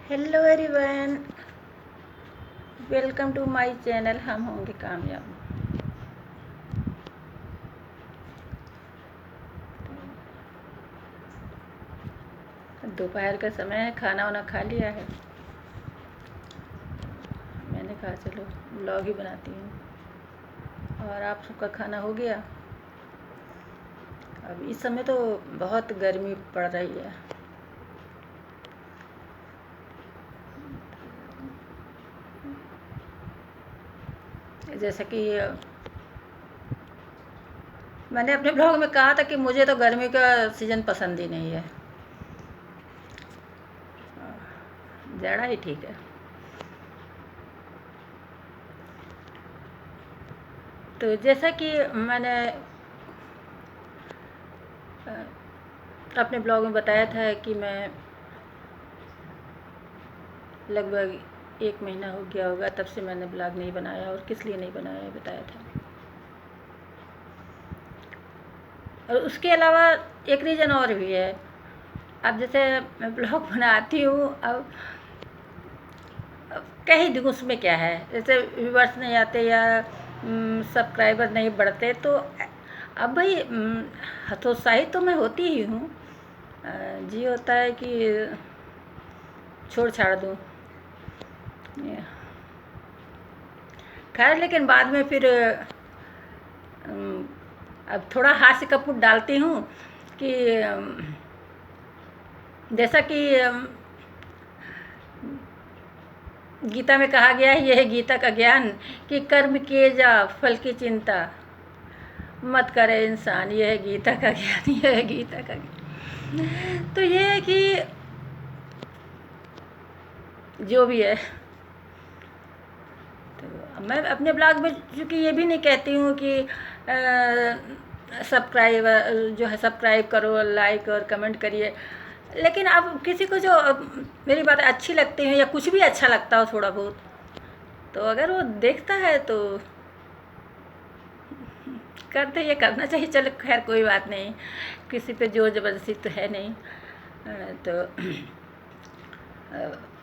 Hello everyone, welcome to my channel हम होंगे कामयाब। दोपहर का समय है, खाना वाना खा लिया है। मैंने कहा चलो व्लॉग ही बनाती हूँ। और आप सबका खाना हो गया? अब इस समय तो बहुत गर्मी पड़ रही है। जैसा कि मैंने अपने ब्लॉग में कहा था कि मुझे तो गर्मी का सीज़न पसंद ही नहीं है, जाड़ा ही ठीक है। तो जैसा कि मैंने अपने ब्लॉग में बताया था कि मैं लगभग 1 महीना हो गया होगा तब से मैंने ब्लॉग नहीं बनाया, और किस लिए नहीं बनाया बताया था। और उसके अलावा एक रीज़न और भी है। अब जैसे मैं ब्लॉग बनाती हूँ, अब कह ही दूँ उसमें क्या है, जैसे व्यूवर्स नहीं आते या सब्सक्राइबर नहीं बढ़ते, तो अब भाई हतोत्साहित तो मैं होती ही हूँ। जी होता है कि छोड़ छाड़ दूँ, खैर। लेकिन बाद में फिर अब थोड़ा हास्य का पुट डालती हूँ कि जैसा कि गीता में कहा गया है, यह है गीता का ज्ञान कि कर्म किए जा फल की चिंता मत करे इंसान, यह है गीता का ज्ञान, यह है गीता का ज्ञान। तो ये है कि जो भी है, तो मैं अपने ब्लॉग में चूँकि ये भी नहीं कहती हूँ कि सब्सक्राइब करो, लाइक और कमेंट करिए। लेकिन अब किसी को जो मेरी बातें अच्छी लगती हैं या कुछ भी अच्छा लगता हो थोड़ा बहुत, तो अगर वो देखता है तो करते, ये करना चाहिए। चलो खैर कोई बात नहीं, किसी पे जोर ज़बरदस्ती तो है नहीं। तो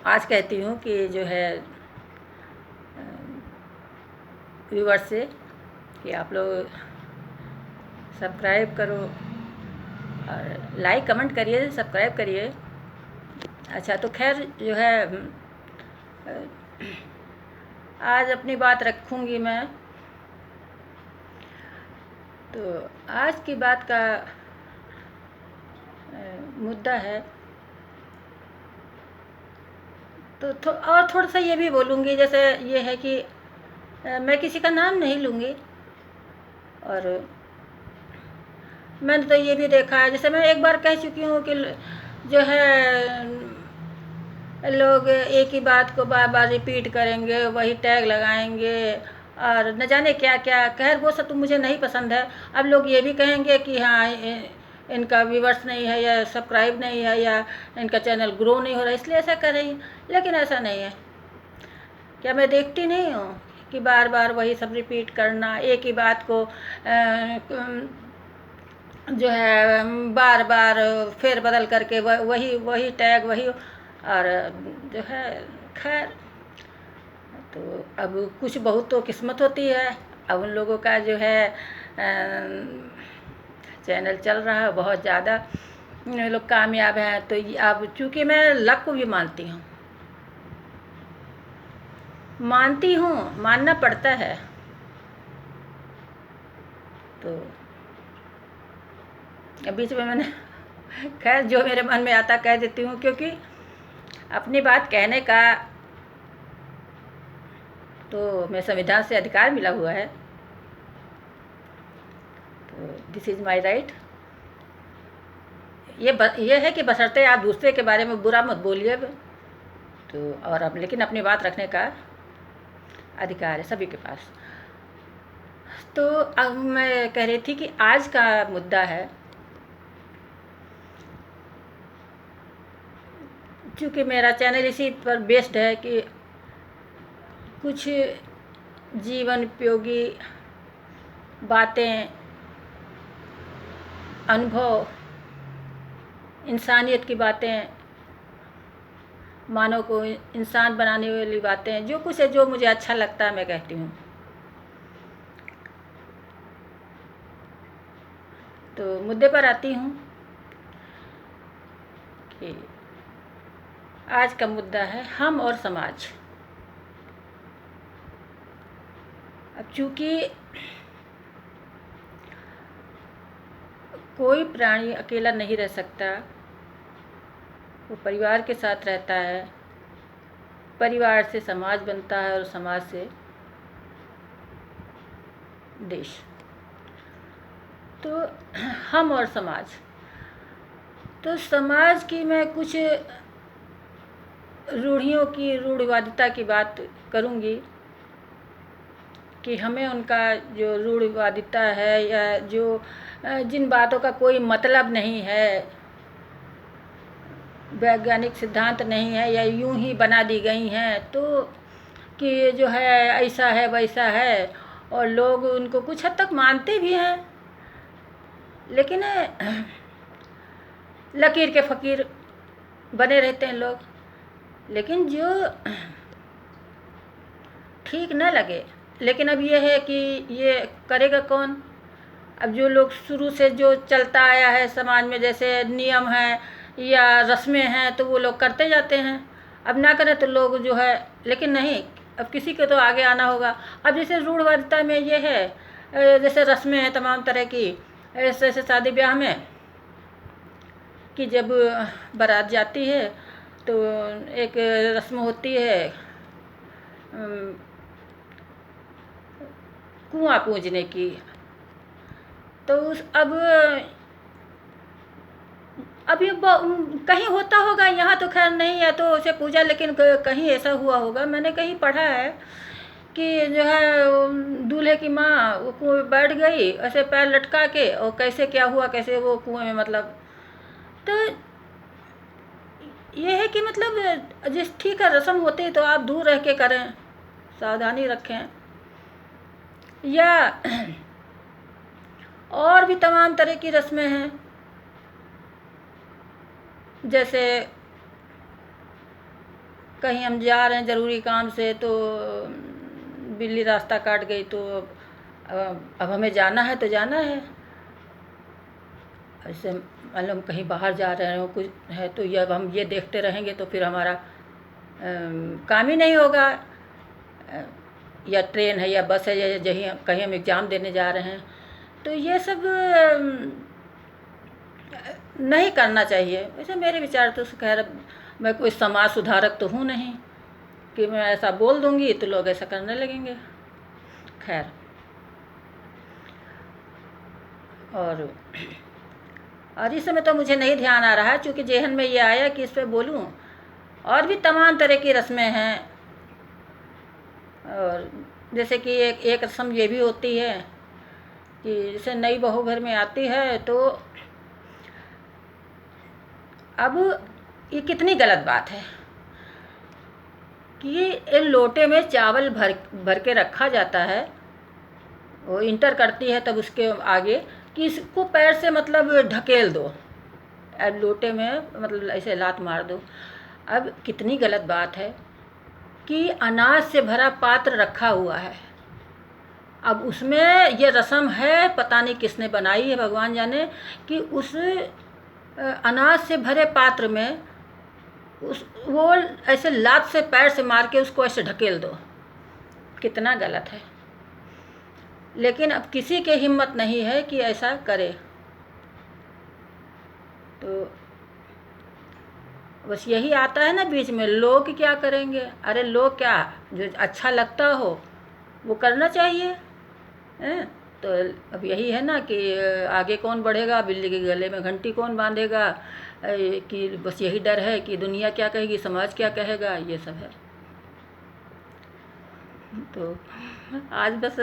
आज कहती हूँ कि जो है व्यूवर्स से कि आप लोग सब्सक्राइब करो और लाइक कमेंट करिए, सब्सक्राइब करिए। अच्छा, तो खैर जो है आज अपनी बात रखूँगी मैं। तो आज की बात का मुद्दा है, तो और थोड़ा सा ये भी बोलूँगी। जैसे ये है कि मैं किसी का नाम नहीं लूँगी, और मैंने तो ये भी देखा है, जैसे मैं एक बार कह चुकी हूँ कि जो है लोग एक ही बात को बार बार रिपीट करेंगे, वही टैग लगाएंगे और न जाने क्या क्या। खैर वो सब तो मुझे नहीं पसंद है। अब लोग ये भी कहेंगे कि हाँ इनका व्यूवर्स नहीं है या सब्सक्राइब नहीं है या इनका चैनल ग्रो नहीं हो रहा, इसलिए ऐसा कर रही हैं। लेकिन ऐसा नहीं है। क्या मैं देखती नहीं हूँ कि बार बार वही सब रिपीट करना, एक ही बात को जो है बार बार फेर बदल करके वही वही टैग वही, और जो है खैर। तो अब कुछ बहुत तो किस्मत होती है। अब उन लोगों का जो है चैनल चल रहा है, बहुत ज़्यादा लोग कामयाब हैं। तो अब चूँकि मैं लक को भी मानती हूँ, मानना पड़ता है। तो बीच में मैंने खैर जो मेरे मन में आता कह देती हूँ, क्योंकि अपनी बात कहने का तो मैं संविधान से अधिकार मिला हुआ है। तो दिस इज़ माय राइट। ये है कि बशर्ते आप दूसरे के बारे में बुरा मत बोलिए। तो और अब लेकिन अपनी बात रखने का अधिकार है सभी के पास। तो अब मैं कह रही थी कि आज का मुद्दा है, क्योंकि मेरा चैनल इसी पर बेस्ड है कि कुछ जीवन उपयोगी बातें, अनुभव, इंसानियत की बातें मानव को इंसान बनाने वाली बातें, जो कुछ है, जो मुझे अच्छा लगता है मैं कहती हूँ। तो मुद्दे पर आती हूँ कि आज का मुद्दा है हम और समाज। अब चूँकि कोई प्राणी अकेला नहीं रह सकता, वो परिवार के साथ रहता है, परिवार से समाज बनता है और समाज से देश। तो हम और समाज, तो समाज की मैं कुछ रूढ़िवादिता की बात करूँगी कि हमें उनका जो रूढ़िवादिता है या जो जिन बातों का कोई मतलब नहीं है, वैज्ञानिक सिद्धांत नहीं है या यूं ही बना दी गई हैं, तो कि जो है ऐसा है वैसा है, और लोग उनको कुछ हद तक मानते भी हैं, लेकिन लकीर के फ़कीर बने रहते हैं लोग। लेकिन जो ठीक न लगे, लेकिन अब ये है कि ये करेगा कौन। अब जो लोग शुरू से जो चलता आया है समाज में, जैसे नियम हैं या रस्में हैं, तो वो लोग करते जाते हैं। अब ना करें तो लोग जो है, लेकिन नहीं, अब किसी को तो आगे आना होगा। अब जैसे रूढ़िवादिता में ये है, जैसे रस्में हैं तमाम तरह की, ऐसे शादी ब्याह में कि जब बारात जाती है तो एक रस्म होती है कुआं पूजने की। तो अब ये कहीं होता होगा, यहाँ तो खैर नहीं है तो उसे पूजा, लेकिन कहीं ऐसा हुआ होगा, मैंने कहीं पढ़ा है कि जो है दूल्हे की माँ वो कुएं में बैठ गई ऐसे पैर लटका के, और कैसे क्या हुआ, कैसे वो कुएं में, मतलब तो ये है कि मतलब जिस ठीक है रस्म होती है तो आप दूर रह के करें, सावधानी रखें। या और भी तमाम तरह की रस्में हैं, जैसे कहीं हम जा रहे हैं ज़रूरी काम से, तो बिल्ली रास्ता काट गई, तो अब हमें जाना है तो जाना है। ऐसे मतलब कहीं बाहर जा रहे हो कुछ है, तो ये अब हम ये देखते रहेंगे तो फिर हमारा काम ही नहीं होगा। या ट्रेन है या बस है या जहीं कहीं हम एग्ज़ाम देने जा रहे हैं, तो ये सब नहीं करना चाहिए। वैसे मेरे विचार तो खैर, मैं कोई समाज सुधारक तो हूँ नहीं कि मैं ऐसा बोल दूँगी तो लोग ऐसा करने लगेंगे। खैर, और इस समय तो मुझे नहीं ध्यान आ रहा है, चूँकि जेहन में ये आया कि इस पर बोलूँ। और भी तमाम तरह की रस्में हैं, और जैसे कि एक रस्म ये भी होती है कि जैसे नई बहू घर में आती है, तो अब ये कितनी गलत बात है कि एक लोटे में चावल भर के रखा जाता है, वो इंटर करती है तब उसके आगे कि इसको पैर से मतलब ढकेल दो, अब लोटे में मतलब ऐसे लात मार दो। अब कितनी गलत बात है कि अनाज से भरा पात्र रखा हुआ है, अब उसमें ये रस्म है, पता नहीं किसने बनाई है, भगवान जाने, कि उस अनाज से भरे पात्र में वो ऐसे लात से पैर से मार के उसको ऐसे ढकेल दो। कितना गलत है। लेकिन अब किसी के हिम्मत नहीं है कि ऐसा करे। तो बस यही आता है ना बीच में, लोग क्या करेंगे। अरे लोग क्या, जो अच्छा लगता हो वो करना चाहिए, हैं? तो अब यही है ना कि आगे कौन बढ़ेगा, बिल्ली के गले में घंटी कौन बांधेगा, कि बस यही डर है कि दुनिया क्या कहेगी, समाज क्या कहेगा, ये सब है। तो आज बस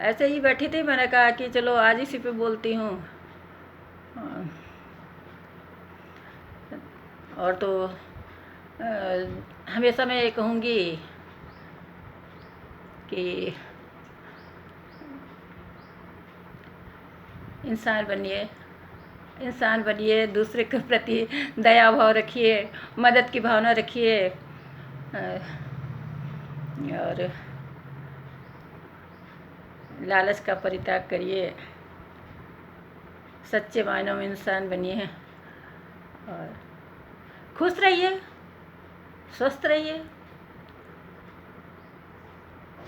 ऐसे ही बैठी थी, मैंने कहा कि चलो आज इसी पे बोलती हूँ। और तो हमेशा मैं ये कहूँगी कि इंसान बनिए, इंसान बनिए, दूसरे के प्रति दया भाव रखिए, मदद की भावना रखिए, और लालच का परित्याग करिए, सच्चे मायनों में इंसान बनिए और खुश रहिए, स्वस्थ रहिए।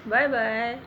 Bye bye.